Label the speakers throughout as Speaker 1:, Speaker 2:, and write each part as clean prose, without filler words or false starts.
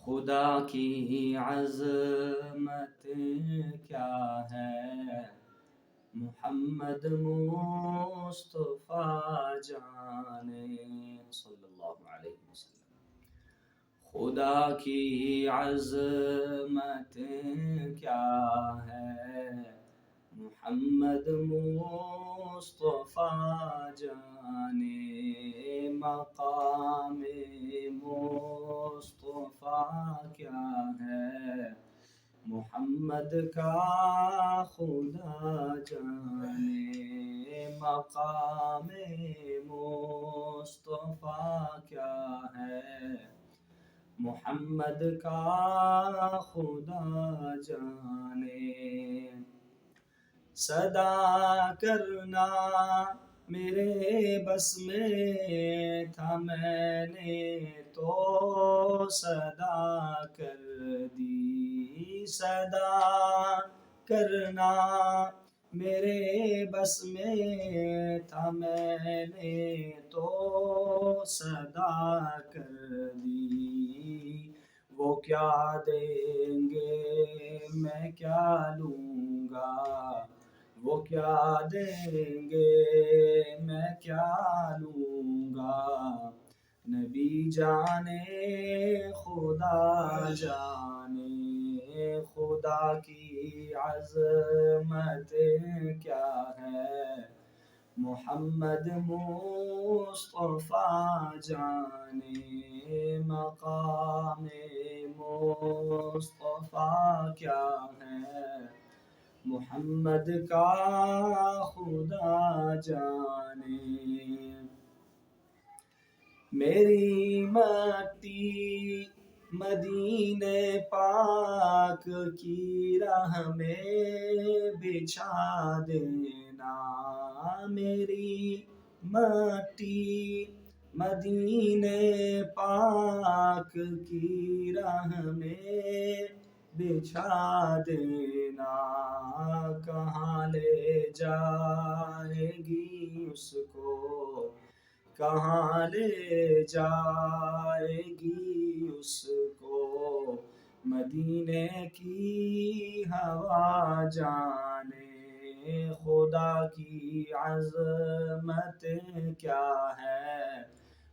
Speaker 1: خدا کی عظمت کیا ہے، محمد مصطفیٰ جانے صلی اللہ علیہ وسلم۔ خدا کی عظمت کیا ہے، محمد مصطفیٰ جانے، مقام مصطفیٰ کیا ہے، محمد کا خدا جانے، مقام مصطفیٰ کیا ہے، محمد کا خدا جانے۔ صدا کرنا میرے بس میں تھا، میں نے تو صدا کر دی، صدا کرنا میرے بس میں تھا، میں نے تو صدا کر دی۔ وہ کیا دیں گے میں کیا لوں گا، وہ کیا دیں گے میں کیا لوں گا، نبی جانے خدا جانے۔ خدا کی عظمت کیا ہے، محمد مصطفیٰ جانے، مقام مصطفیٰ کیا ہے، محمد کا خدا جانے۔ میری مٹی مدینے پاک کی راہ میں بچھا دینا، میری مٹی مدینے پاک کی راہ میں بچھا دینا، کہاں لے جائے گی اس کو، کہاں لے جائے گی اس کو، مدینے کی ہوا جانے۔ خدا کی عظمت کیا ہے،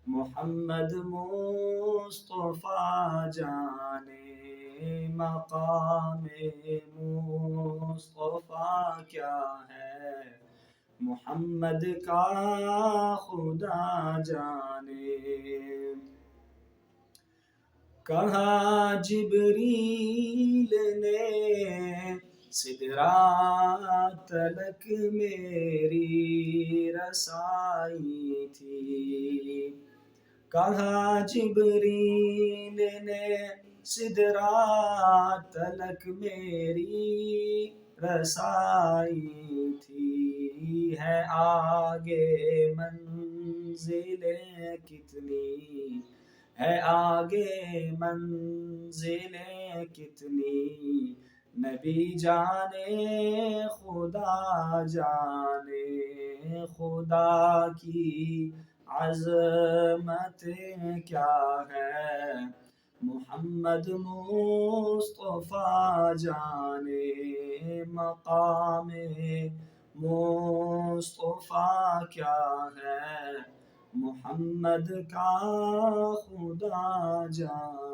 Speaker 1: محمد مصطفیٰ جانے، مقام مصطفیٰ کیا ہے، محمد کا خدا جانے۔ کہا جبریل نے سدرات تلک میری رسائی تھی، کہا جبریل نے سدرات تلک میری رسائی تھی، ہے آگے منزلیں کتنی، ہے آگے منزلیں کتنی، نبی جانے خدا جانے۔ خدا کی عظمت کیا ہے، محمد مصطفیٰ جانے، مقام مصطفیٰ کیا ہے، محمد کا خدا جانے۔